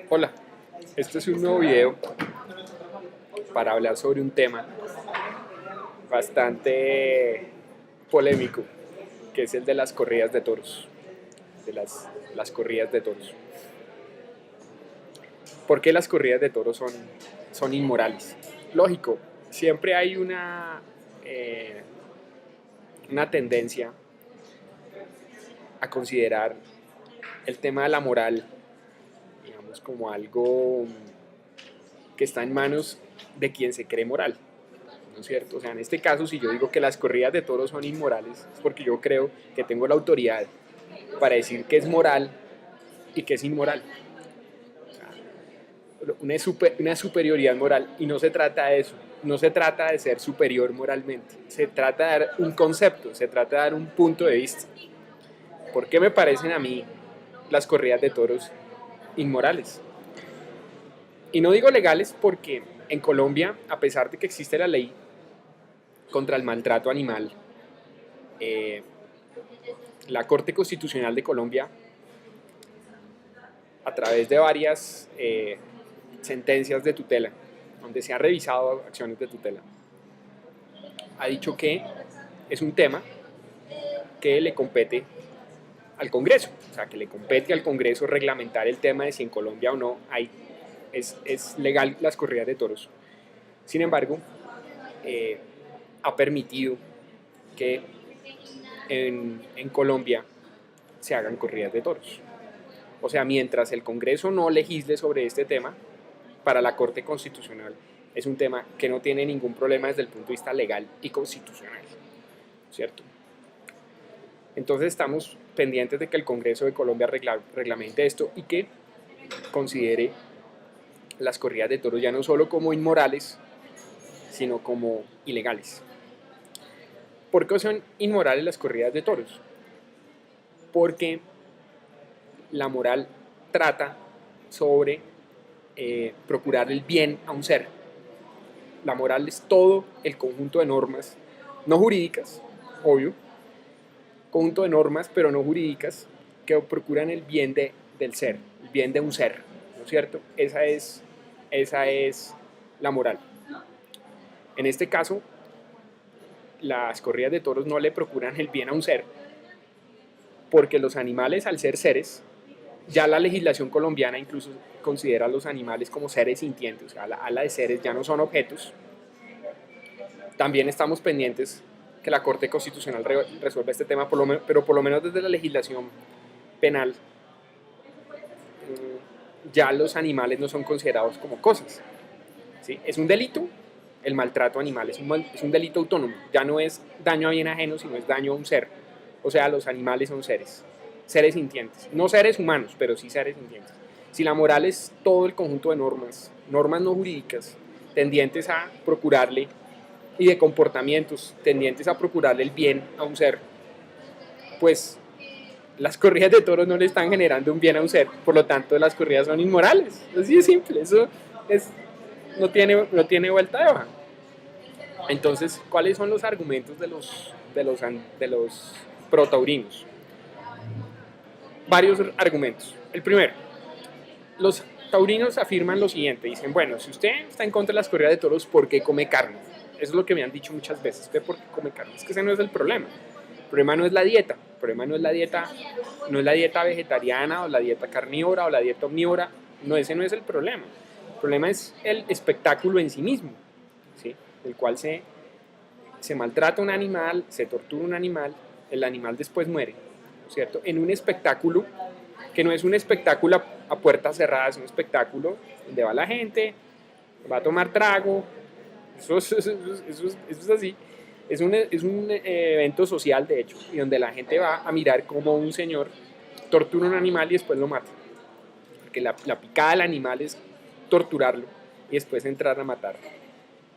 Hola, este es un nuevo video para hablar sobre un tema bastante polémico, que es el de las corridas de toros, de las corridas de toros. ¿Por qué las corridas de toros son inmorales? Lógico, siempre hay una tendencia a considerar el tema de la moral, digamos, como algo que está en manos de quien se cree moral, ¿no es cierto? O sea, en este caso, si yo digo que las corridas de toros son inmorales, es porque yo creo que tengo la autoridad para decir que es moral y que es inmoral. O sea, una superioridad moral, y no se trata de eso, no se trata de ser superior moralmente, se trata de dar un concepto, se trata de dar un punto de vista. ¿Por qué me parecen a mí las corridas de toros inmorales? Y no digo legales porque en Colombia, a pesar de que existe la ley contra el maltrato animal, eh, la Corte Constitucional de Colombia, a través de varias sentencias de tutela, donde se han revisado acciones de tutela, ha dicho que es un tema que le compete al Congreso, o sea, que le compete al Congreso reglamentar el tema de si en Colombia o no es legal las corridas de toros. Sin embargo, ha permitido que en Colombia se hagan corridas de toros. O sea, mientras el Congreso no legisle sobre este tema, para la Corte Constitucional es un tema que no tiene ningún problema desde el punto de vista legal y constitucional, ¿cierto? Entonces estamos pendientes de que el Congreso de Colombia reglamente esto y que considere las corridas de toros ya no solo como inmorales, sino como ilegales. ¿Por qué son inmorales las corridas de toros? Porque la moral trata sobre procurar el bien a un ser. La moral es todo el conjunto de normas, no jurídicas, obvio, conjunto de normas, pero no jurídicas, que procuran el bien del ser, el bien de un ser, ¿no es cierto? Esa es la moral. En este caso, las corridas de toros no le procuran el bien a un ser, porque los animales, al ser seres, ya la legislación colombiana incluso considera a los animales como seres sintientes, o sea, habla de seres, ya no son objetos. También estamos pendientes que la Corte Constitucional resuelva este tema, pero por lo menos desde la legislación penal, ya los animales no son considerados como cosas. ¿Sí? Es un delito, el maltrato animal es un delito autónomo, ya no es daño a bien ajeno, sino es daño a un ser. O sea, los animales son seres sintientes, no seres humanos, pero sí seres sintientes. Si la moral es todo el conjunto de normas no jurídicas, tendientes a procurarle, y de comportamientos tendientes a procurarle el bien a un ser, pues las corridas de toros no le están generando un bien a un ser, por lo tanto las corridas son inmorales. Así de simple, eso no tiene vuelta de hoja. Entonces, ¿cuáles son los argumentos de los protaurinos? Varios argumentos. El primero, los taurinos afirman lo siguiente, dicen, bueno, si usted está en contra de las corridas de toros, ¿por qué come carne? Eso es lo que me han dicho muchas veces, ¿usted por qué come carne? Es que ese no es el problema. El problema no es la dieta, el problema no es la dieta vegetariana o la dieta carnívora o la dieta omnívora, no, ese no es el problema. El problema es el espectáculo en sí mismo, ¿sí? El cual se maltrata un animal, se tortura un animal, el animal después muere, ¿cierto? En un espectáculo que no es un espectáculo a puertas cerradas, es un espectáculo donde va la gente, va a tomar trago, eso es así. Es un evento social, de hecho, y donde la gente va a mirar cómo un señor tortura un animal y después lo mata. Porque la picada del animal es torturarlo y después entrar a matar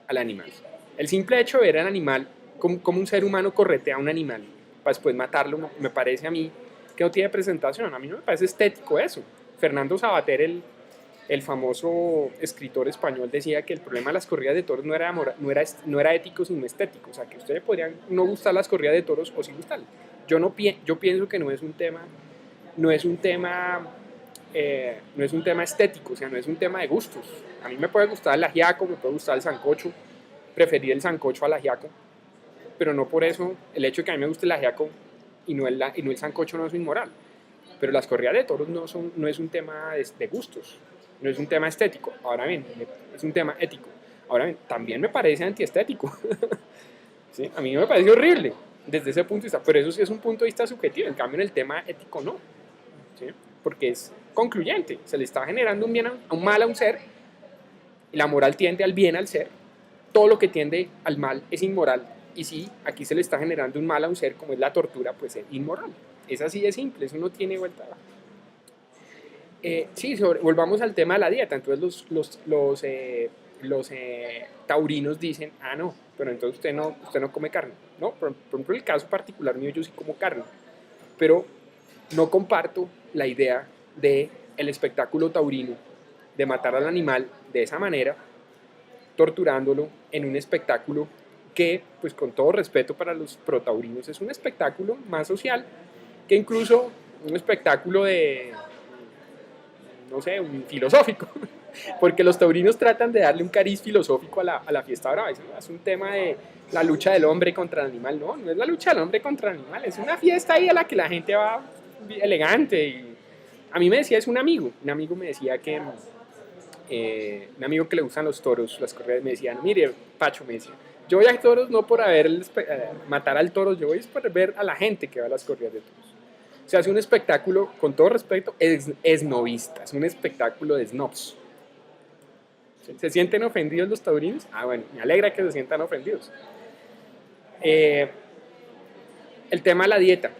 al animal. El simple hecho de ver al animal como un ser humano corretea a un animal para después matarlo, me parece a mí que no tiene presentación. A mí no me parece estético eso. Fernando Savater, el famoso escritor español, decía que el problema de las corridas de toros no era ético sino estético, o sea, que a ustedes podrían no gustar las corridas de toros o sí gustarles. Yo pienso que no es un tema no es un tema, no es un tema estético, o sea, no es un tema de gustos. A mí me puede gustar el ajiaco, me puede gustar el sancocho, preferir el sancocho al ajiaco, pero no por eso el hecho de que a mí me guste el ajiaco y no el sancocho no es inmoral. Pero las corridas de toros no es un tema de gustos, no es un tema estético. Ahora bien, es un tema ético. Ahora bien, también me parece antiestético. ¿Sí? A mí me parece horrible desde ese punto de vista, pero eso sí es un punto de vista subjetivo. En cambio, en el tema ético no. ¿Sí? Porque es concluyente. Se le está generando un mal a un ser y la moral tiende al bien al ser. Todo lo que tiende al mal es inmoral. Y si aquí se le está generando un mal a un ser, como es la tortura, pues es inmoral. Es así de simple, eso no tiene vuelta. Sí, volvamos al tema de la dieta. Entonces los taurinos dicen, ah, no, pero entonces usted no come carne. No, por ejemplo, en el caso particular mío, yo sí como carne. Pero no comparto la idea del espectáculo taurino, de matar al animal de esa manera, torturándolo en un espectáculo que, pues con todo respeto para los protaurinos, es un espectáculo más social que incluso un espectáculo de, no sé, un filosófico, porque los taurinos tratan de darle un cariz filosófico a la fiesta brava. Es un tema de la lucha del hombre contra el animal. No, no es la lucha del hombre contra el animal, es una fiesta ahí a la que la gente va elegante. Y a mí me decía, es un amigo me decía que, un amigo que le gustan los toros, las corridas, me decía, mire, Pacho, me decía, yo voy a toros no por matar al toro, yo voy por ver a la gente que va a las corridas de toros. Se hace un espectáculo, con todo respeto, esnovista, es un espectáculo de snobs. ¿Se sienten ofendidos los taurinos? Ah, bueno, me alegra que se sientan ofendidos. El tema de la dieta.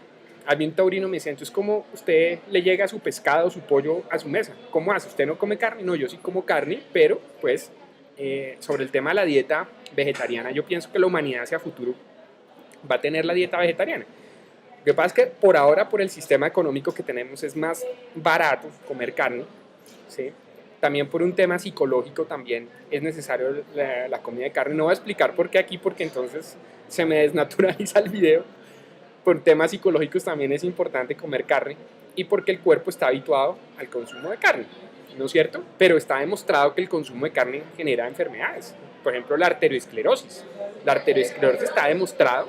A mí un taurino me dice, entonces, ¿cómo usted le llega su pescado, su pollo a su mesa? ¿Cómo hace? ¿Usted no come carne? No, yo sí como carne, pero pues sobre el tema de la dieta vegetariana, yo pienso que la humanidad hacia futuro va a tener la dieta vegetariana. Lo que pasa es que por ahora, por el sistema económico que tenemos, es más barato comer carne, ¿sí? También por un tema psicológico también es necesario la comida de carne. No voy a explicar por qué aquí, porque entonces se me desnaturaliza el video. Por temas psicológicos también es importante comer carne y porque el cuerpo está habituado al consumo de carne, ¿no es cierto? Pero está demostrado que el consumo de carne genera enfermedades. Por ejemplo, la arteriosclerosis. La arteriosclerosis está demostrado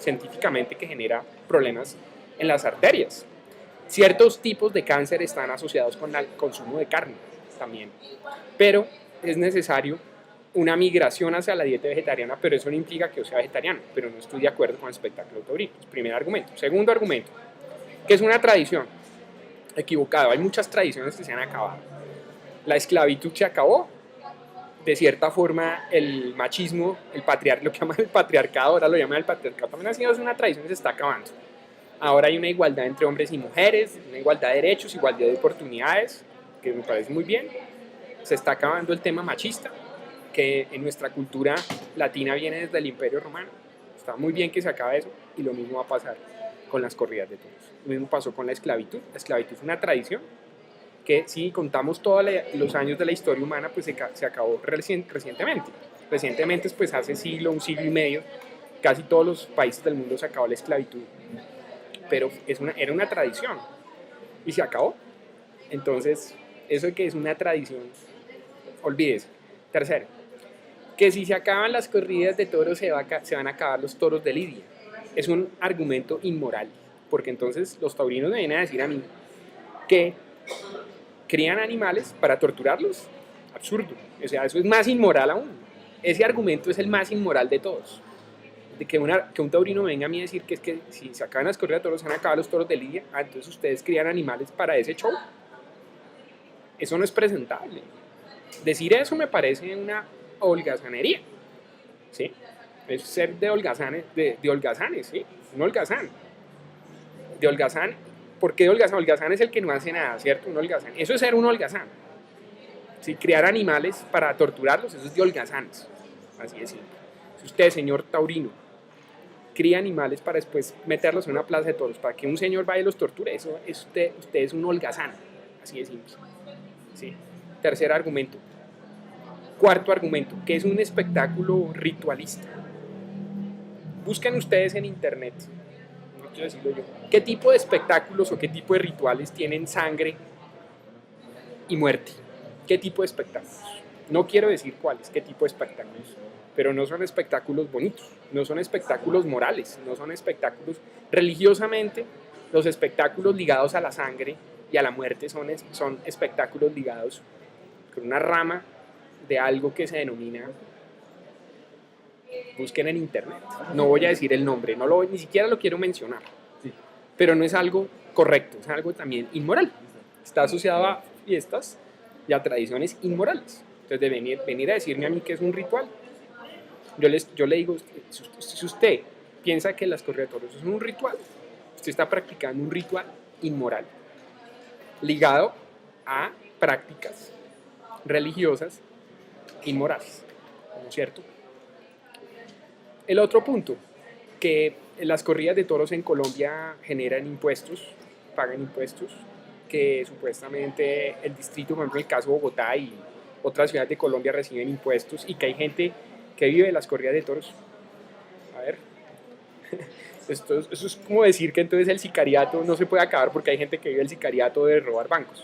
científicamente que genera problemas en las arterias. Ciertos tipos de cáncer están asociados con el consumo de carne también, pero es necesario una migración hacia la dieta vegetariana, pero eso no implica que yo sea vegetariano, pero no estoy de acuerdo con el espectáculo taurino. Primer argumento. Segundo argumento, que es una tradición. Equivocado, hay muchas tradiciones que se han acabado. La esclavitud se acabó, de cierta forma el machismo, lo que llaman el patriarcado, ahora lo llaman el patriarcado, también ha sido una tradición que se está acabando. Ahora hay una igualdad entre hombres y mujeres, una igualdad de derechos, igualdad de oportunidades, que me parece muy bien. Se está acabando el tema machista, que en nuestra cultura latina viene desde el Imperio Romano. Está muy bien que se acabe eso, y lo mismo va a pasar con las corridas de toros. Lo mismo pasó con la esclavitud. La esclavitud es una tradición que si contamos todos los años de la historia humana, pues se acabó recientemente. Recientemente, pues hace un siglo y medio, casi todos los países del mundo se acabó la esclavitud. Pero era una tradición y se acabó. Entonces, eso de que es una tradición, olvídese. Tercero, que si se acaban las corridas de toros se van a acabar los toros de Lidia. Es un argumento inmoral, porque entonces los taurinos me vienen a decir a mí que crían animales para torturarlos. Absurdo. O sea, eso es más inmoral aún. Ese argumento es el más inmoral de todos. De que un taurino venga a mí a decir que es que si se acaban las corridas de toros, se van a acabar los toros de Lidia, entonces ustedes crían animales para ese show. Eso no es presentable. Decir eso me parece una holgazanería, ¿sí? Es ser de holgazanes, ¿sí? Un holgazán. De holgazán, ¿por qué de holgazán? Holgazán es el que no hace nada, ¿cierto? Un holgazán. Eso es ser un holgazán. ¿Sí? Criar animales para torturarlos, eso es de holgazanes. Así es simple. Si usted, señor taurino, cría animales para después meterlos en una plaza de toros, para que un señor vaya y los torture, usted es un holgazán. Así de simple. ¿Sí? Tercer argumento. Cuarto argumento, que es un espectáculo ritualista. Busquen ustedes en internet, quiero decirlo yo. ¿Qué tipo de espectáculos o qué tipo de rituales tienen sangre y muerte? ¿Qué tipo de espectáculos? No quiero decir cuáles, qué tipo de espectáculos, pero no son espectáculos bonitos, no son espectáculos morales, no son espectáculos religiosamente. Los espectáculos ligados a la sangre y a la muerte son espectáculos ligados con una rama de algo que se denomina, busquen en internet, no voy a decir el nombre, ni siquiera lo quiero mencionar, pero no es algo correcto, es algo también inmoral, está asociado a fiestas y a tradiciones inmorales. Entonces de venir a decirme a mí que es un ritual, yo le digo, si usted piensa que las corridas de toros es un ritual, usted está practicando un ritual inmoral ligado a prácticas religiosas inmorales, ¿no es cierto? El otro punto, que las corridas de toros en Colombia generan impuestos, pagan impuestos, que supuestamente el distrito, por ejemplo, el caso de Bogotá y otras ciudades de Colombia reciben impuestos y que hay gente que vive de las corridas de toros. A ver, eso es como decir que entonces el sicariato no se puede acabar porque hay gente que vive el sicariato de robar bancos,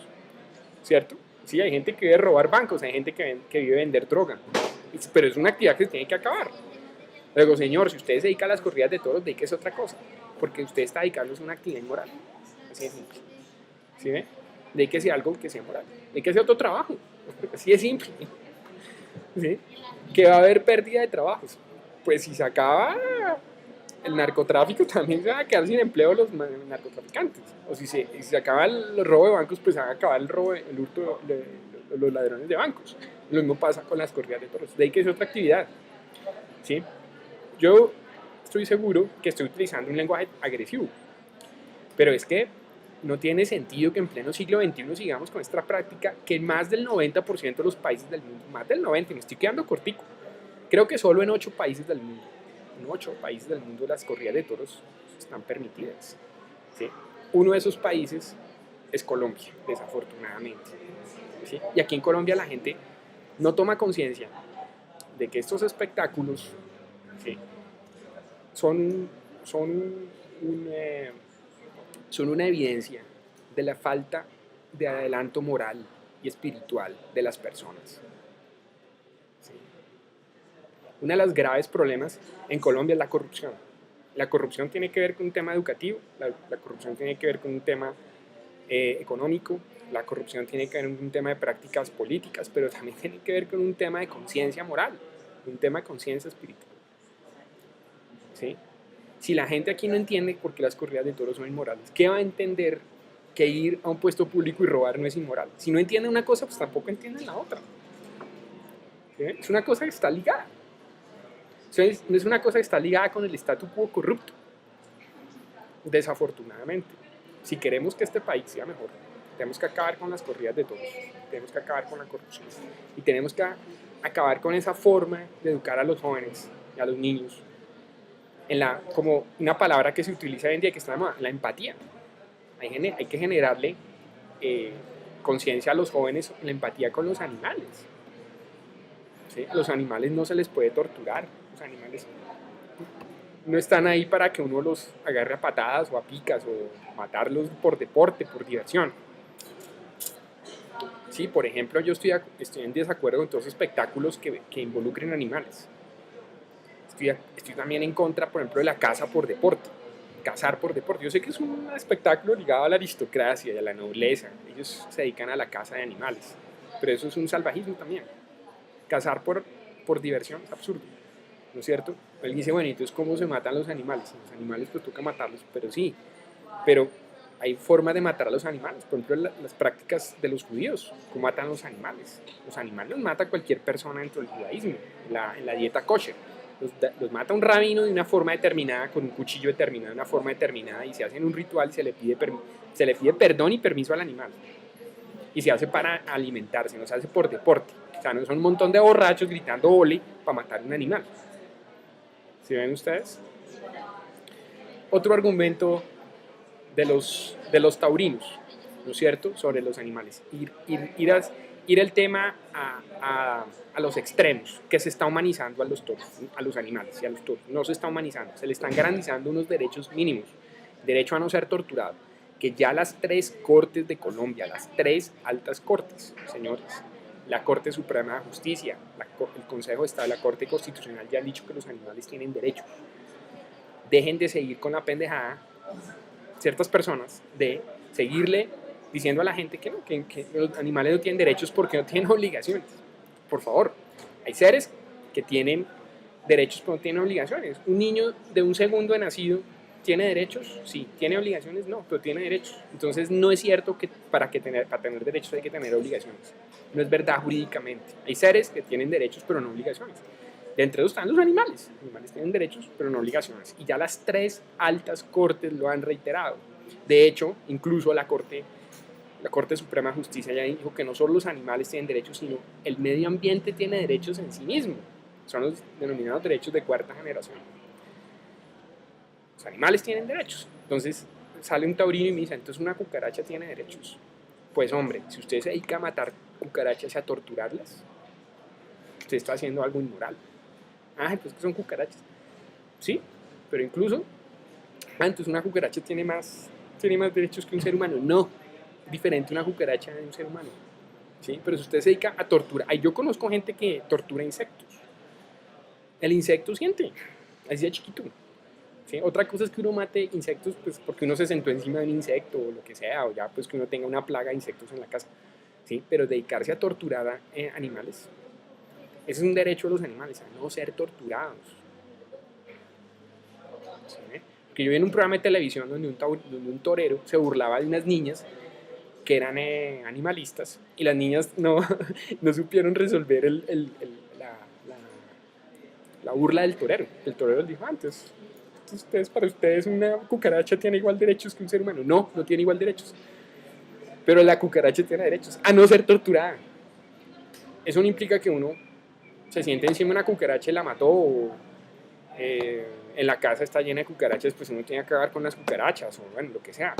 ¿cierto? Sí, hay gente que vive de robar bancos, hay gente que vive de vender droga, pero es una actividad que se tiene que acabar. Luego, señor, si usted se dedica a las corridas de toros, dedíquese a otra cosa, porque usted está dedicándose a una actividad inmoral. Así de simple. ¿Sí ve? Dedíquese a algo que sea moral. Dedíquese a otro trabajo. Así de simple. ¿Sí? Que va a haber pérdida de trabajos. Pues si se acaba el narcotráfico, también se van a quedar sin empleo los narcotraficantes. O si se acaba el robo de bancos, pues se va a acabar el hurto de los ladrones de bancos. Lo mismo pasa con las corridas de toros. Dedíquese a otra actividad. ¿Sí? Yo estoy seguro que estoy utilizando un lenguaje agresivo, pero es que no tiene sentido que en pleno siglo XXI sigamos con esta práctica que en más del 90% de los países del mundo, más del 90%, me estoy quedando cortico, creo que solo en 8 países del mundo, las corridas de toros están permitidas. ¿Sí? Uno de esos países es Colombia, desafortunadamente. ¿Sí? Y aquí en Colombia la gente no toma conciencia de que estos espectáculos, ¿sí?, son una evidencia de la falta de adelanto moral y espiritual de las personas. ¿Sí? Uno de los graves problemas en Colombia es la corrupción. La corrupción tiene que ver con un tema educativo, la corrupción tiene que ver con un tema económico, la corrupción tiene que ver con un tema de prácticas políticas, pero también tiene que ver con un tema de conciencia moral, un tema de conciencia espiritual. ¿Sí? Si la gente aquí no entiende por qué las corridas de toros son inmorales, ¿qué va a entender que ir a un puesto público y robar no es inmoral? Si no entiende una cosa, pues tampoco entiende la otra. ¿Sí? Es una cosa que está ligada. No es una cosa que está ligada con el statu quo corrupto. Desafortunadamente, si queremos que este país sea mejor, tenemos que acabar con las corridas de toros, tenemos que acabar con la corrupción y tenemos que acabar con esa forma de educar a los jóvenes y a los niños como una palabra que se utiliza hoy en día que está de moda, la empatía. Hay que generarle conciencia a los jóvenes, la empatía con los animales. ¿Sí? A los animales no se les puede torturar, los animales no están ahí para que uno los agarre a patadas o a picas o matarlos por deporte, por diversión. Sí, por ejemplo, yo estoy en desacuerdo con todos los espectáculos que involucren animales. Estoy también en contra, por ejemplo, de la caza por deporte. Cazar por deporte. Yo sé que es un espectáculo ligado a la aristocracia y a la nobleza. Ellos se dedican a la caza de animales. Pero eso es un salvajismo también. Cazar por diversión es absurdo. ¿No es cierto? Él dice, bueno, entonces, ¿cómo se matan los animales? Los animales pues toca matarlos, pero sí. Pero hay formas de matar a los animales. Por ejemplo, las prácticas de los judíos. ¿Cómo matan los animales? Los animales los mata cualquier persona dentro del judaísmo, en la dieta kosher. Los mata un rabino de una forma determinada, con un cuchillo determinado, de una forma determinada, y se hace en un ritual, se le pide perdón y permiso al animal. Y se hace para alimentarse, no se hace por deporte. O sea, no son un montón de borrachos gritando ole para matar un animal. ¿Sí ven ustedes? Otro argumento de los taurinos, ¿no es cierto?, sobre los animales. Ir el tema a los extremos, que se está humanizando a los toros, a los animales y a los toros. No se está humanizando, se le están garantizando unos derechos mínimos. derecho a no ser torturado, que ya las 3 cortes de Colombia, las 3 altas cortes, señores, la Corte Suprema de Justicia, el Consejo de Estado, la Corte Constitucional ya han dicho que los animales tienen derechos. Dejen de seguir con la pendejada ciertas personas de seguirle diciendo a la gente que no, que los animales no tienen derechos porque no tienen obligaciones. Por favor, hay seres que tienen derechos pero no tienen obligaciones. Un niño de 1 segundo de nacido ¿tiene derechos? Sí. ¿Tiene obligaciones? No, pero tiene derechos. Entonces no es cierto que para tener derechos hay que tener obligaciones. No es verdad jurídicamente. Hay seres que tienen derechos pero no obligaciones. De entre ellos están los animales. Los animales tienen derechos pero no obligaciones. Y ya las 3 altas cortes lo han reiterado. De hecho, incluso la Corte Suprema de Justicia ya dijo que no solo los animales tienen derechos, sino el medio ambiente tiene derechos en sí mismo. Son los denominados derechos de 4ª generación. Los animales tienen derechos. Entonces sale un taurino y me dice, entonces una cucaracha tiene derechos. Pues hombre, si usted se dedica a matar cucarachas y a torturarlas, usted está haciendo algo inmoral. Pues que son cucarachas. Sí, pero incluso, entonces una cucaracha tiene más derechos que un ser humano. No, es diferente una cucaracha de un ser humano. ¿Sí? Pero si usted se dedica a torturar, yo conozco gente que tortura insectos. El insecto siente, así de chiquito. ¿Sí? Otra cosa es que uno mate insectos pues, porque uno se sentó encima de un insecto o lo que sea, o ya pues que uno tenga una plaga de insectos en la casa. ¿Sí? Pero dedicarse a torturar a animales, ese es un derecho de los animales, a no ser torturados. ¿Sí? Porque yo vi en un programa de televisión donde un torero se burlaba de unas niñas que eran animalistas y las niñas no supieron resolver la burla del torero. El torero les dijo antes, para ustedes una cucaracha tiene igual derechos que un ser humano. No tiene igual derechos. Pero la cucaracha tiene derechos a no ser torturada. Eso no implica que uno se siente encima de una cucaracha y la mató, o en la casa está llena de cucarachas, pues uno tiene que acabar con las cucarachas, o bueno, lo que sea.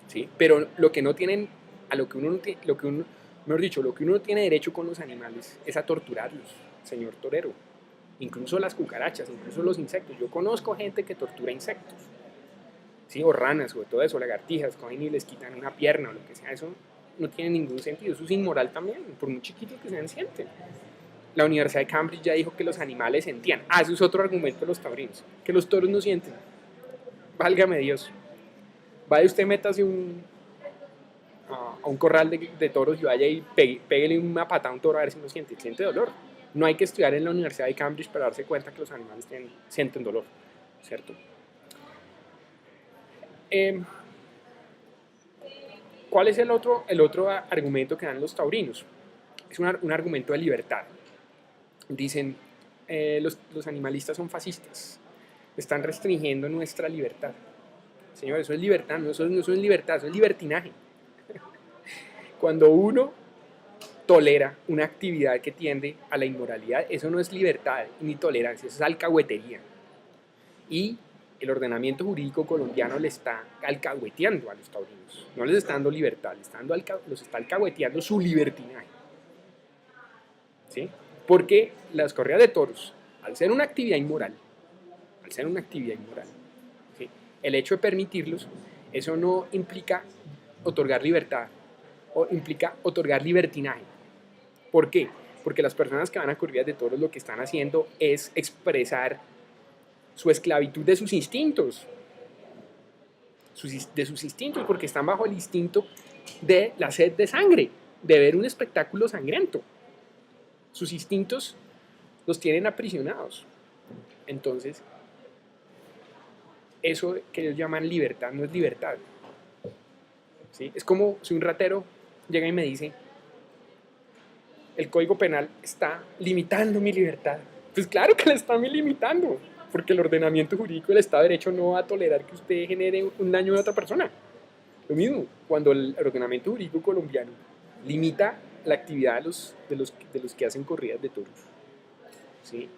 ¿Sí? Pero lo que no tienen, lo que uno no tiene derecho con los animales es a torturarlos, señor torero. Incluso las cucarachas, incluso los insectos. Yo conozco gente que tortura insectos, ¿sí? O ranas, o todo eso, lagartijas, cogen y les quitan una pierna o lo que sea. Eso no tiene ningún sentido, eso es inmoral también, por muy chiquitos que sean, sienten. La Universidad de Cambridge ya dijo que los animales sentían. Eso es otro argumento de los taurinos, que los toros no sienten. Válgame Dios. Vaya usted, métase a un corral de toros y vaya y pégale una patada a un toro a ver si no siente dolor. No hay que estudiar en la Universidad de Cambridge para darse cuenta que los animales sienten dolor, ¿cierto? ¿Cuál es el otro argumento que dan los taurinos? Es un argumento de libertad. Dicen, los animalistas son fascistas, están restringiendo nuestra libertad. Señor, eso es libertad, eso no es libertad, eso es libertinaje. Cuando uno tolera una actividad que tiende a la inmoralidad, eso no es libertad ni tolerancia, eso es alcahuetería. Y el ordenamiento jurídico colombiano le está alcahueteando a los taurinos. No les está dando libertad, los está alcahueteando su libertinaje. ¿Sí? Porque las corridas de toros, al ser una actividad inmoral, ¿sí? El hecho de permitirlos, eso no implica otorgar libertad, o implica otorgar libertinaje. ¿Por qué? Porque las personas que van a corridas de toros lo que están haciendo es expresar su esclavitud de sus instintos. Porque están bajo el instinto de la sed de sangre, de ver un espectáculo sangriento. Sus instintos los tienen aprisionados. Entonces, eso que ellos llaman libertad no es libertad. ¿Sí? Es como si un ratero llega y me dice, el Código Penal está limitando mi libertad. Pues claro que la está limitando, porque el ordenamiento jurídico del Estado de Derecho no va a tolerar que usted genere un daño a otra persona. Lo mismo, cuando el ordenamiento jurídico colombiano limita la actividad de los que hacen corridas de toros, ¿sí?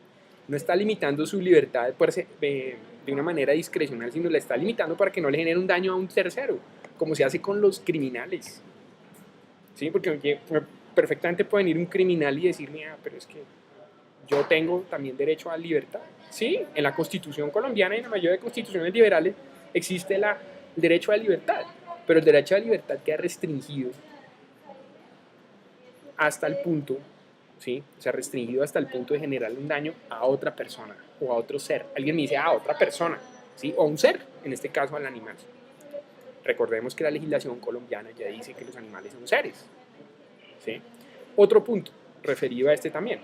No está limitando su libertad de una manera discrecional, sino la está limitando para que no le genere un daño a un tercero, como se hace con los criminales. ¿Sí? Porque perfectamente puede venir un criminal y decirme, pero es que yo tengo también derecho a libertad. Sí, en la Constitución colombiana y en la mayoría de constituciones liberales Existe el derecho a la libertad, pero el derecho a la libertad queda restringido hasta el punto, ¿sí? O sea, restringido hasta el punto de generarle un daño a otra persona o a otro ser. Alguien me dice, a otra persona, ¿sí? O a un ser, en este caso al animal. Recordemos que la legislación colombiana ya dice que los animales son seres, ¿sí? Otro punto, referido a este también.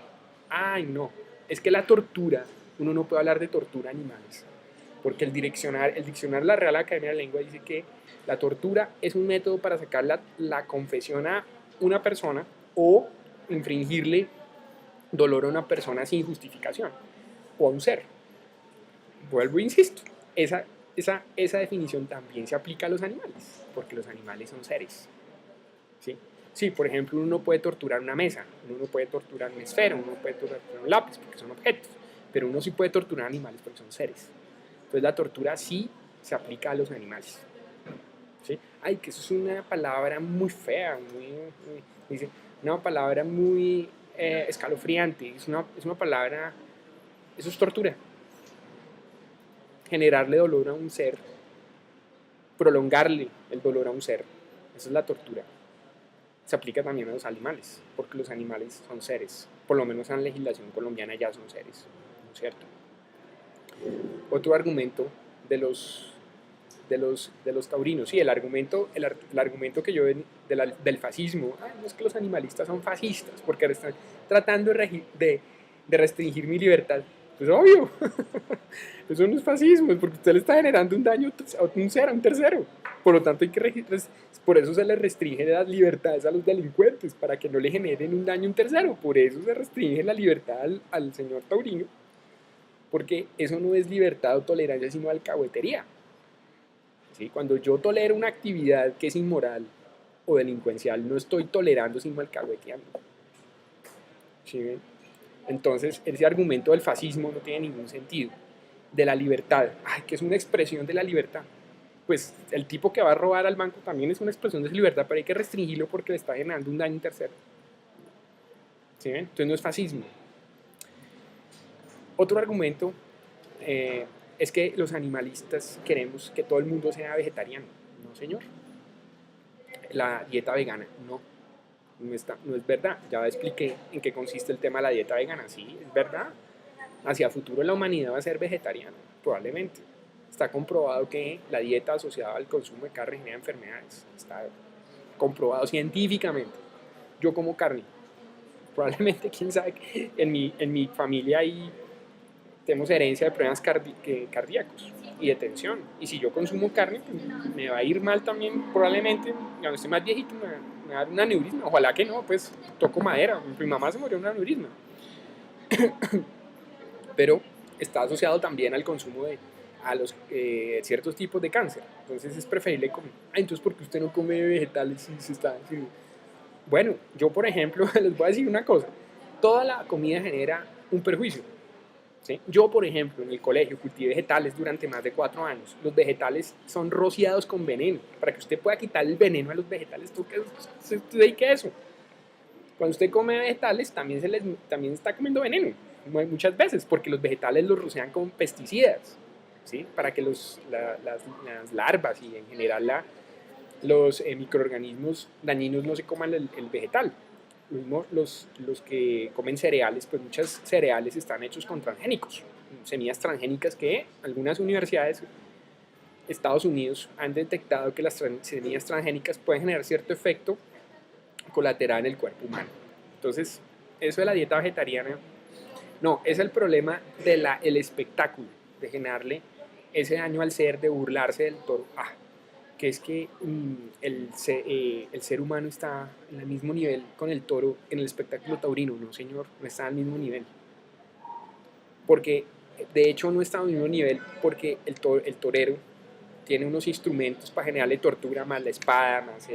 Ay, no, es que la tortura, uno no puede hablar de tortura a animales, porque el diccionario de la Real Academia de la Lengua dice que la tortura es un método para sacar la confesión a una persona o infringirle dolor a una persona sin justificación o a un ser. Vuelvo e insisto, esa definición también se aplica a los animales, porque los animales son seres, ¿sí? Sí, por ejemplo, uno no puede torturar una mesa, uno no puede torturar una esfera, uno no puede torturar un lápiz porque son objetos, pero uno sí puede torturar animales porque son seres. Entonces la tortura sí se aplica a los animales, ¿sí? Ay, que eso es una palabra muy fea, dice, una palabra muy escalofriante, es una palabra, eso es tortura. Generarle dolor a un ser, prolongarle el dolor a un ser, eso es la tortura. Se aplica también a los animales, porque los animales son seres, por lo menos en la legislación colombiana ya son seres, ¿no es cierto? Otro argumento de los taurinos, sí, el argumento que yo del fascismo, no es que los animalistas son fascistas, porque están tratando de restringir mi libertad. Pues obvio, eso no es fascismo, es porque usted le está generando un daño a un ser, a un tercero. Por lo tanto, por eso se le restringe las libertades a los delincuentes, para que no le generen un daño a un tercero. Por eso se restringe la libertad al señor taurino, porque eso no es libertad o tolerancia, sino alcahuetería. ¿Sí? Cuando yo tolero una actividad que es inmoral o delincuencial, no estoy tolerando, sino alcahueteando. ¿Sí? Entonces, ese argumento del fascismo no tiene ningún sentido. De la libertad, que es una expresión de la libertad. Pues el tipo que va a robar al banco también es una expresión de su libertad, pero hay que restringirlo porque le está generando un daño a un tercero. ¿Sí? Entonces no es fascismo. Otro argumento es que los animalistas queremos que todo el mundo sea vegetariano. No, señor. La dieta vegana, no es verdad. Ya expliqué en qué consiste el tema de la dieta vegana. Sí, es verdad. Hacia futuro la humanidad va a ser vegetariana, probablemente. Está comprobado que la dieta asociada al consumo de carne genera enfermedades. Está comprobado científicamente. Yo como carne. Probablemente, quién sabe, en mi familia tenemos herencia de problemas cardíacos y de tensión. Y si yo consumo carne, pues me va a ir mal también, probablemente. Cuando esté más viejito me va a dar un aneurisma. Ojalá que no, pues toco madera. Mi mamá se murió de un aneurisma. Pero está asociado también al consumo a los ciertos tipos de cáncer. Entonces es preferible comer. Entonces, ¿por qué usted no come vegetales si se está...? Si... Bueno, yo por ejemplo, les voy a decir una cosa. Toda la comida genera un perjuicio. ¿Sí? Yo, por ejemplo, en el colegio cultivé vegetales durante más de 4 años. Los vegetales son rociados con veneno. Para que usted pueda quitar el veneno a los vegetales, ¿usted dedique a eso? Cuando usted come vegetales, también está comiendo veneno. Muchas veces, porque los vegetales los rocian con pesticidas, ¿sí? Para que las larvas y en general los microorganismos dañinos no se coman el vegetal. Lo mismo los que comen cereales, pues muchos cereales están hechos con transgénicos, semillas transgénicas que algunas universidades de Estados Unidos han detectado que las semillas transgénicas pueden generar cierto efecto colateral en el cuerpo humano. Entonces, eso de la dieta vegetariana, no, es el problema del espectáculo, de generarle ese daño al ser, de burlarse del toro. Que es que el ser humano está en el mismo nivel con el toro en el espectáculo taurino. No, señor, no está al mismo nivel. Porque, de hecho, no está al mismo nivel porque el torero tiene unos instrumentos para generarle tortura, más la espada, más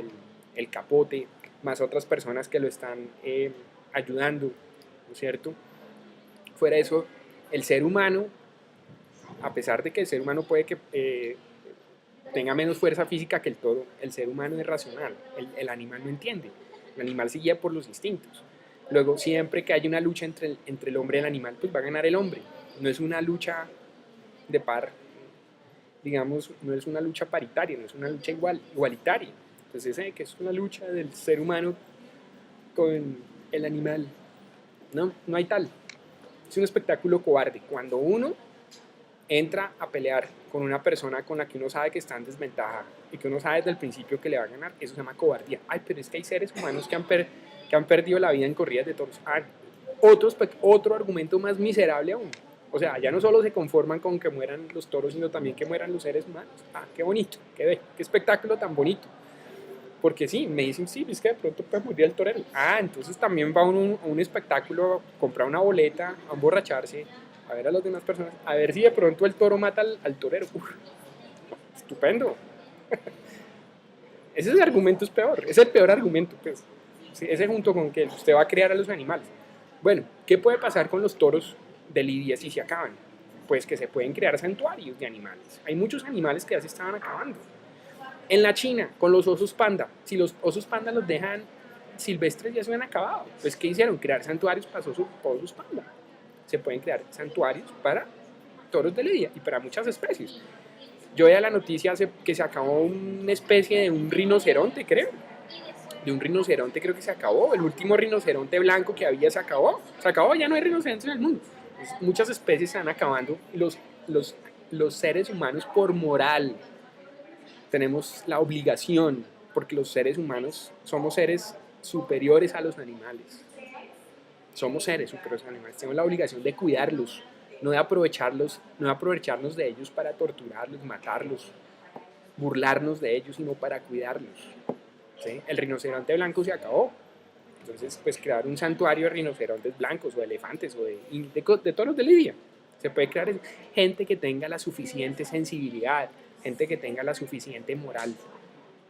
el capote, más otras personas que lo están ayudando, ¿no es cierto? Fuera de eso, el ser humano, a pesar de que el ser humano puede que tenga menos fuerza física que el toro, el ser humano es racional, el animal no entiende, el animal se guía por los instintos. Luego, siempre que haya una lucha entre el hombre y el animal, pues va a ganar el hombre, no es una lucha de par. digamos, no es una lucha paritaria, no es una lucha igualitaria. Entonces, que es una lucha del ser humano con el animal. No, no hay tal. Es un espectáculo cobarde. Cuando uno entra a pelear con una persona con la que uno sabe que está en desventaja y que uno sabe desde el principio que le va a ganar, eso se llama cobardía. Ay, pero es que hay seres humanos que han perdido la vida en corridas de toros. Ah, otro argumento más miserable aún. O sea, ya no solo se conforman con que mueran los toros, sino también que mueran los seres humanos. Ah, qué bonito, qué espectáculo tan bonito. Porque sí, me dicen, sí, es que de pronto puede morir el torero. Ah, entonces también va uno a un espectáculo, a comprar una boleta, a emborracharse, a ver a las demás personas, a ver si de pronto el toro mata al torero. Uf, estupendo. Ese argumento es peor, es el peor argumento, pues. Sí, ese junto con que usted va a criar a los animales. Bueno, ¿qué puede pasar con los toros de lidia si se acaban? Pues que se pueden crear santuarios de animales. Hay muchos animales que ya se estaban acabando. En la China, con los osos panda, si los osos panda los dejan silvestres ya se han acabado. Pues, ¿qué hicieron? Crear santuarios para osos panda. Se pueden crear santuarios para toros de lidia y para muchas especies. Yo veía la noticia que se acabó una especie de un rinoceronte, creo. De un rinoceronte creo que se acabó. El último rinoceronte blanco que había se acabó. Se acabó, ya no hay rinocerontes en el mundo. Pues, muchas especies se están acabando. Los, los seres humanos por moral tenemos la obligación, porque los seres humanos somos seres superiores a los animales. Somos seres superiores a los animales. Tenemos la obligación de cuidarlos, no de aprovecharlos, no de aprovecharnos de ellos para torturarlos, matarlos, burlarnos de ellos, sino para cuidarlos. ¿Sí? El rinoceronte blanco se acabó. Entonces, pues crear un santuario de rinocerontes blancos o de elefantes o de toros de lidia. Se puede crear gente que tenga la suficiente sensibilidad, gente que tenga la suficiente moral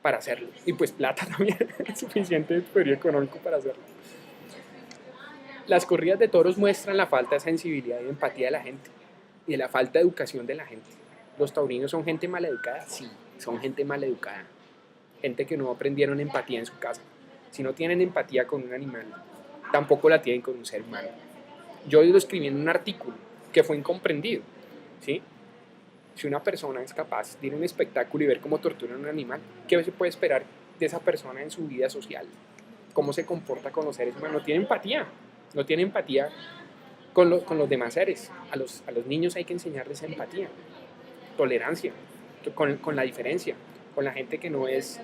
para hacerlo. Y pues plata también, suficiente poder económico para hacerlo. Las corridas de toros muestran la falta de sensibilidad y empatía de la gente y de la falta de educación de la gente. ¿Los taurinos son gente mal educada? Sí, son gente mal educada. Gente que no aprendieron empatía en su casa. Si no tienen empatía con un animal, tampoco la tienen con un ser humano. Yo lo escribí en un artículo que fue incomprendido. ¿Sí? Si una persona es capaz de ir a un espectáculo y ver cómo torturan a un animal, ¿qué se puede esperar de esa persona en su vida social? ¿Cómo se comporta con los seres humanos? No tiene empatía. No tiene empatía con los demás seres. A los niños hay que enseñarles empatía, tolerancia, con la diferencia, con la gente que no es,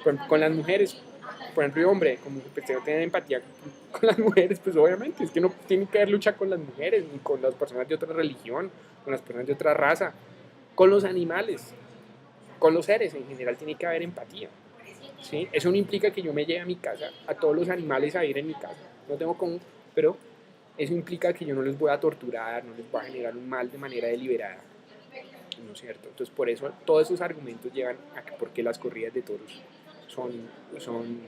con las mujeres. Por ejemplo, hombre, como pues, no tiene empatía con las mujeres, pues obviamente es que no tiene que haber lucha con las mujeres, ni con las personas de otra religión, con las personas de otra raza, con los animales, con los seres en general tiene que haber empatía. ¿Sí? Eso no implica que yo me lleve a mi casa a todos los animales a ir en mi casa, no tengo cómo, pero eso implica que yo no les voy a torturar, no les voy a generar un mal de manera deliberada, ¿no es cierto? Entonces por eso todos esos argumentos llevan a que por qué las corridas de toros son, son,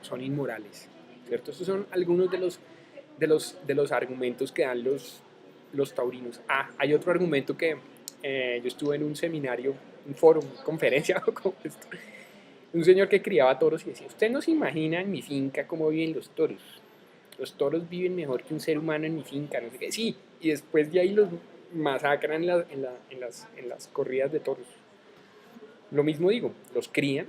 son inmorales, ¿cierto? Estos son algunos de los argumentos que dan los taurinos. Ah, hay otro argumento que yo estuve en un seminario, un foro, una conferencia, como esto, un señor que criaba toros y decía, usted no se imagina en mi finca cómo viven los toros viven mejor que un ser humano en mi finca, no sé qué, sí, y después de ahí los masacran en las corridas de toros. Lo mismo digo, los crían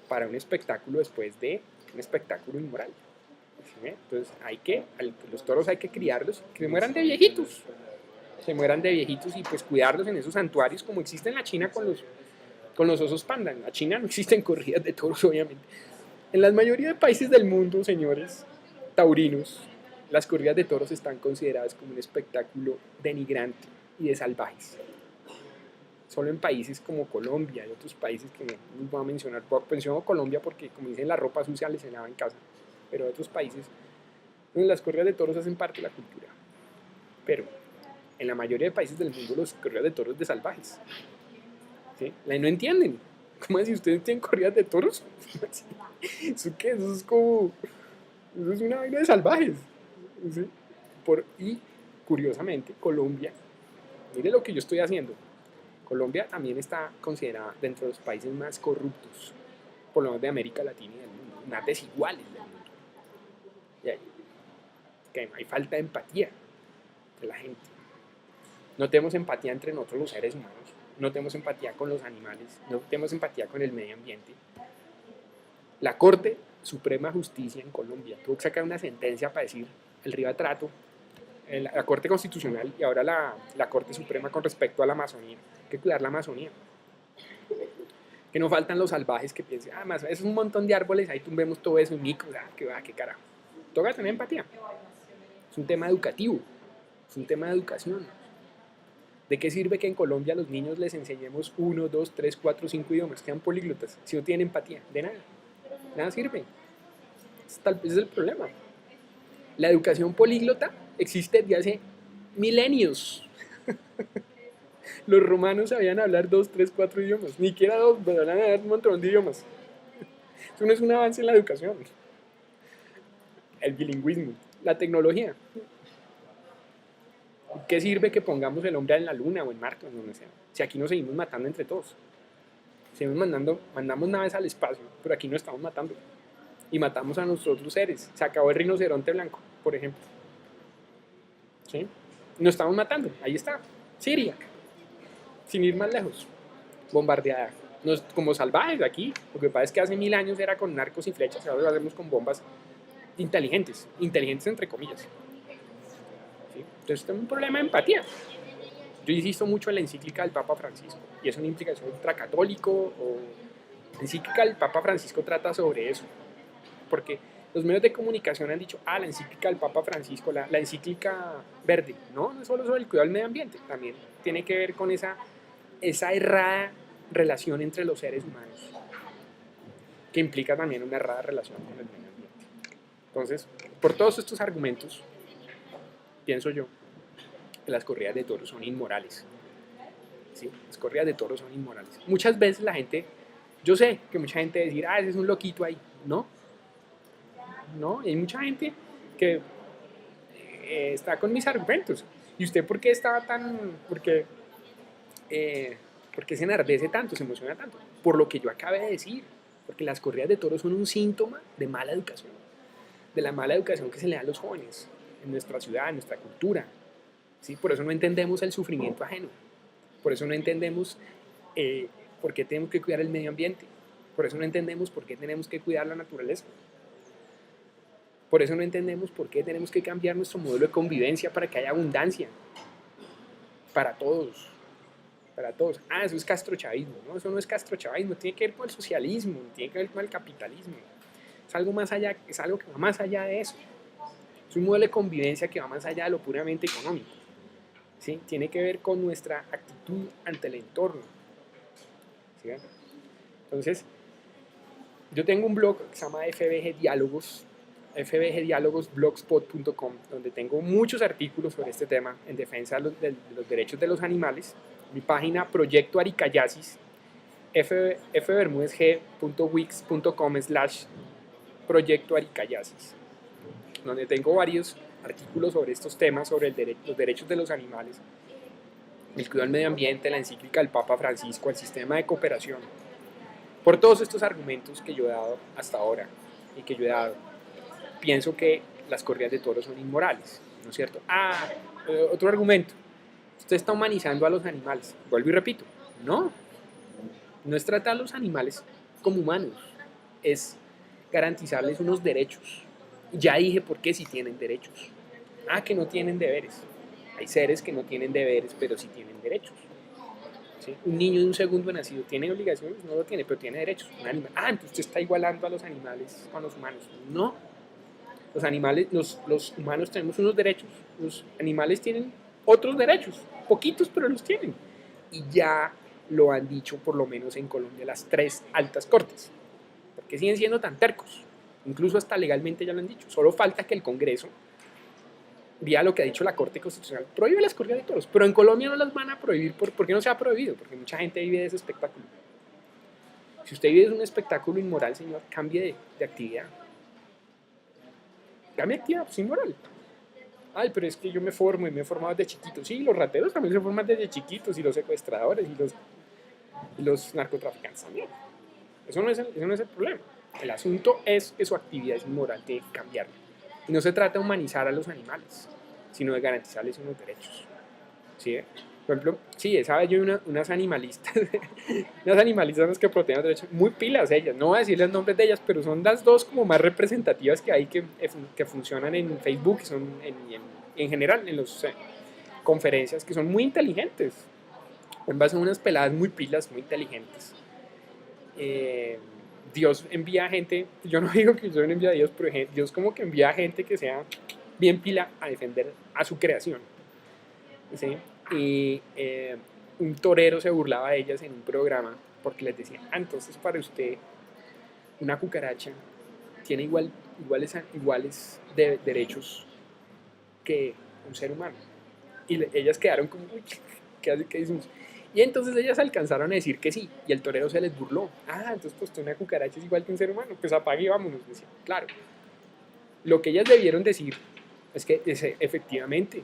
para un espectáculo después de un espectáculo inmoral. ¿Sí? Entonces los toros hay que criarlos, que se mueran de viejitos, se mueran de viejitos y pues cuidarlos en esos santuarios como existe en la China con los osos panda. En la China no existen corridas de toros, obviamente. En la mayoría de países del mundo, señores taurinos, las corridas de toros están consideradas como un espectáculo denigrante y de salvajes. Solo en países como Colombia y otros países que no voy a mencionar, menciono Colombia porque como dicen la ropa sucia les se lava en casa, pero otros países donde las corridas de toros hacen parte de la cultura. Pero en la mayoría de países del mundo las corridas de toros de salvajes. ¿Sí? No entienden. ¿Cómo es si ustedes tienen corridas de toros? ¿Eso qué? Eso es como... Eso es una vaina de salvajes. ¿Sí? Y curiosamente, Colombia, mire lo que yo estoy haciendo. Colombia también está considerada dentro de los países más corruptos, por lo menos de América Latina y del mundo, más desiguales del mundo. Y hay falta de empatía de la gente. No tenemos empatía entre nosotros los seres humanos. no tenemos empatía con los animales, no tenemos empatía con el medio ambiente. La Corte Suprema de Justicia en Colombia tuvo que sacar una sentencia para decir el Riva Trato, la Corte Constitucional y ahora la Corte Suprema con respecto a la Amazonía. Hay que cuidar la Amazonía. Que no faltan los salvajes que piensen, eso es un montón de árboles, ahí tumbemos todo eso y micro, qué carajo. Toca tener empatía. Es un tema educativo, es un tema de educación. ¿De qué sirve que en Colombia a los niños les enseñemos 1, 2, 3, 4, 5 idiomas, sean políglotas, si no tienen empatía? De nada. Nada sirve. Ese es el problema. La educación políglota existe desde hace milenios. Los romanos sabían hablar 2, 3, 4 idiomas. Ni siquiera 2, pero sabían hablar un montón de idiomas. Eso no es un avance en la educación. El bilingüismo, la tecnología. ¿Qué sirve que pongamos el hombre en la luna o en Marte o en donde sea? Si aquí nos seguimos matando entre todos. Seguimos mandamos naves al espacio, pero aquí no estamos matando. Y matamos a nuestros otros seres. Se acabó el rinoceronte blanco, por ejemplo. ¿Sí? Nos estamos matando. Ahí está. Siria. Sin ir más lejos. Bombardeada. Como salvajes aquí. Lo que pasa es que hace 1000 años era con narcos y flechas. Ahora lo hacemos con bombas inteligentes. Inteligentes entre comillas. ¿Sí? Entonces tenemos un problema de empatía. Yo insisto mucho en la encíclica del Papa Francisco. Y es una implicación ultracatólico. La encíclica del Papa Francisco trata sobre eso. Porque los medios de comunicación han dicho, la encíclica del Papa Francisco, la encíclica verde, no es solo sobre el cuidado del medio ambiente, también tiene que ver con esa errada relación entre los seres humanos, que implica también una errada relación con el medio ambiente. Entonces, por todos estos argumentos, pienso yo que las corridas de toros son inmorales. ¿Sí? Las corridas de toros son inmorales. Muchas veces la gente, yo sé que mucha gente decir, ese es un loquito ahí, ¿no? ¿No? Hay mucha gente que está con mis argumentos. ¿Y usted por qué estaba por qué se enardece tanto, se emociona tanto? Por lo que yo acabé de decir. Porque las corridas de toros son un síntoma de mala educación. De la mala educación que se le da a los jóvenes en nuestra ciudad, en nuestra cultura. ¿Sí? Por eso no entendemos el sufrimiento ajeno. Por eso no entendemos por qué tenemos que cuidar el medio ambiente. Por eso no entendemos por qué tenemos que cuidar la naturaleza. Por eso no entendemos por qué tenemos que cambiar nuestro modelo de convivencia para que haya abundancia. Para todos. Para todos. Eso es castrochavismo. No, eso no es castrochavismo. Tiene que ver con el socialismo. Tiene que ver con el capitalismo. Es algo más allá, es algo que va más allá de eso. Es un modelo de convivencia que va más allá de lo puramente económico. ¿Sí? Tiene que ver con nuestra actitud ante el entorno. ¿Sí? Entonces, yo tengo un blog que se llama FBG Diálogos, fbgdialogosblogspot.com, donde tengo muchos artículos sobre este tema en defensa de los derechos de los animales. Mi página Proyecto Aricayasis, fbermudezg.wix.com/Proyecto Aricayasis, donde tengo varios artículos sobre estos temas, sobre los derechos de los animales, el cuidado del medio ambiente, la encíclica del Papa Francisco, el sistema de cooperación. Por todos estos argumentos que yo he dado hasta ahora y que yo he dado, pienso que las corridas de toros son inmorales, ¿no es cierto? Otro argumento. Usted está humanizando a los animales. Vuelvo y repito, no es tratar a los animales como humanos, es garantizarles unos derechos. Ya dije por qué sí tienen derechos. Que no tienen deberes. Hay seres que no tienen deberes, pero sí tienen derechos. ¿Sí? Un niño de un segundo nacido tiene obligaciones, no lo tiene, pero tiene derechos. Un animal, entonces usted está igualando a los animales con los humanos. No. Los animales, los humanos tenemos unos derechos, los animales tienen otros derechos, poquitos, pero los tienen. Y ya lo han dicho, por lo menos en Colombia, las 3 altas cortes. Porque siguen siendo tan tercos. Incluso hasta legalmente ya lo han dicho. Solo falta que el Congreso, vía lo que ha dicho la Corte Constitucional, prohíbe las corridas de toros. Pero en Colombia no las van a prohibir. ¿Por qué no se ha prohibido? Porque mucha gente vive de ese espectáculo. Si usted vive de un espectáculo inmoral, señor, cambie de actividad. Cambie de actividad, pues inmoral. Pero es que yo me formo y me he formado desde chiquito. Sí, los rateros también se forman desde chiquitos, y los secuestradores, y los narcotraficantes también. Eso no es el problema. El asunto es que su actividad es inmoral, tiene que cambiar. Y no se trata de humanizar a los animales, sino de garantizarles unos derechos. ¿Sí? Por ejemplo, sí, esa vez yo vi unas animalistas, unas animalistas las que protegen los derechos, muy pilas ellas, no voy a decir los nombres de ellas, pero son las dos como más representativas que hay que funcionan en Facebook, que son en general en las conferencias, que son muy inteligentes, en base a unas peladas muy pilas, muy inteligentes. Eh, Dios envía gente, yo no digo que yo no envía a Dios, pero Dios como que envía a gente que sea bien pila a defender a su creación. ¿Sí? Y un torero se burlaba de ellas en un programa porque les decía, entonces para usted una cucaracha tiene iguales derechos que un ser humano. Y ellas quedaron como, uy, ¿qué decimos? Y entonces ellas alcanzaron a decir que sí, y el torero se les burló. Entonces pues una cucaracha es igual que un ser humano, pues apague y vámonos, decía. Claro, lo que ellas debieron decir es que efectivamente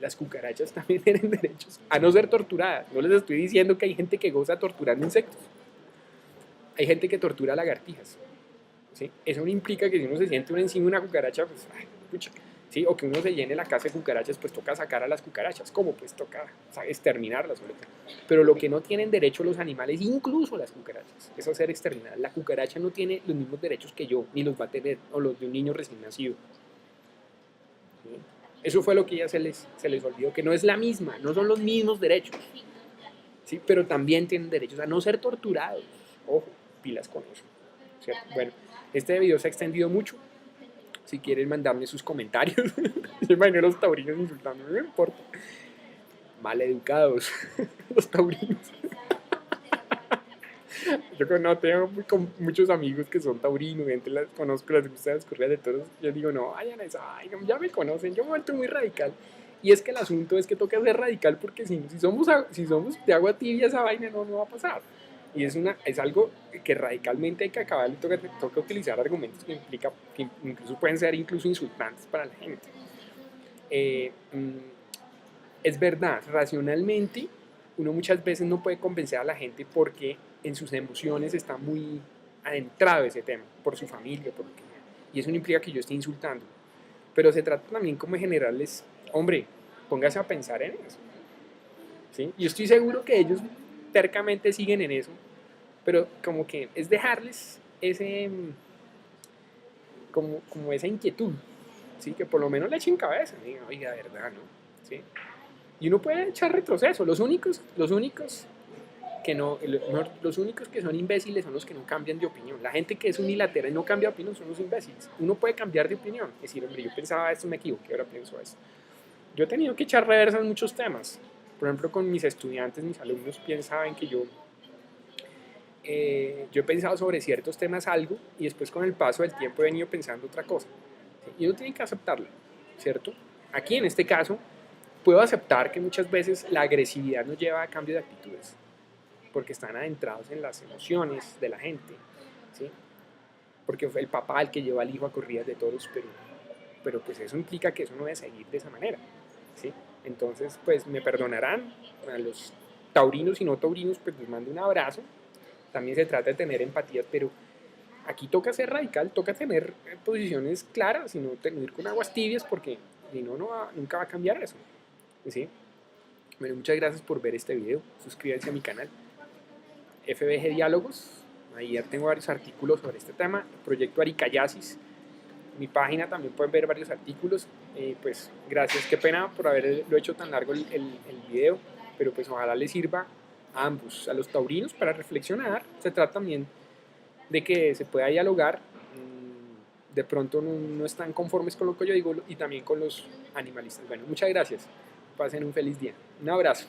las cucarachas también tienen derechos a no ser torturadas. No les estoy diciendo que hay gente que goza torturando insectos. Hay gente que tortura lagartijas. ¿Sí? Eso no implica que si uno se siente encima de una cucaracha, pues, ay, pucha, ¿sí? O que uno se llene la casa de cucarachas, pues toca sacar a las cucarachas. ¿Cómo? Pues toca, o sea, exterminarlas. Sobre todo. Pero lo que no tienen derecho los animales, incluso las cucarachas, es hacer exterminar. La cucaracha no tiene los mismos derechos que yo, ni los va a tener, o los de un niño recién nacido. ¿Sí? Eso fue lo que ya se les olvidó, que no es la misma, no son los mismos derechos, ¿sí? Pero también tienen derechos a no ser torturados. Ojo, pilas con eso, ¿cierto? Bueno, este video se ha extendido mucho. Si quieren mandarme sus comentarios, yo imagino los taurinos insultando, no me importa. Maleducados, los taurinos. Yo no tengo muchos amigos que son taurinos, gente las conozco, les gusta las corridas de toros. Yo digo, no, vayan a esa, ya me conocen, yo me he vuelto muy radical. Y es que el asunto es que toca ser radical porque si somos de agua tibia, esa vaina no va a pasar. Y es algo que radicalmente hay que acabar, toca utilizar argumentos que incluso pueden ser incluso insultantes para la gente. Eh, es verdad, racionalmente uno muchas veces no puede convencer a la gente porque en sus emociones está muy adentrado ese tema, por su familia, por lo que sea. Y eso no implica que yo esté insultando. Pero se trata también como de generarles, hombre, póngase a pensar en eso. ¿Sí? Y estoy seguro que ellos tercamente siguen en eso, pero como que es dejarles como esa inquietud, ¿sí? Que por lo menos le echen cabeza, digan, oiga, verdad, ¿no? ¿Sí? Y uno puede echar retroceso. Los únicos que son imbéciles son los que no cambian de opinión. La gente que es unilateral y no cambia de opinión son los imbéciles. Uno puede cambiar de opinión, es decir, hombre, yo pensaba esto, me equivoqué, ahora pienso esto. Yo he tenido que echar reversa en muchos temas. Por ejemplo, con mis estudiantes, mis alumnos saben que yo he pensado sobre ciertos temas algo y después con el paso del tiempo he venido pensando otra cosa. ¿Sí? Y uno tiene que aceptarlo, ¿cierto? Aquí en este caso puedo aceptar que muchas veces la agresividad nos lleva a cambio de actitudes, porque están adentrados en las emociones de la gente, ¿sí? Porque fue el papá el que lleva al hijo a corridas de toros, pero pues eso implica que eso no debe seguir de esa manera, ¿sí? Entonces, pues me perdonarán a los taurinos y no taurinos, pues les mando un abrazo. También se trata de tener empatías, pero aquí toca ser radical, toca tener posiciones claras y no ir con aguas tibias, porque si no, nunca va a cambiar eso, ¿sí? Bueno, muchas gracias por ver este video, suscríbanse a mi canal FBG Diálogos, ahí ya tengo varios artículos sobre este tema, Proyecto Aricayasis, mi página también pueden ver varios artículos, pues gracias, qué pena por haberlo hecho tan largo el video, pero pues ojalá les sirva a ambos, a los taurinos para reflexionar, se trata también de que se pueda dialogar, de pronto no están conformes con lo que yo digo y también con los animalistas. Bueno, muchas gracias, pasen un feliz día, un abrazo.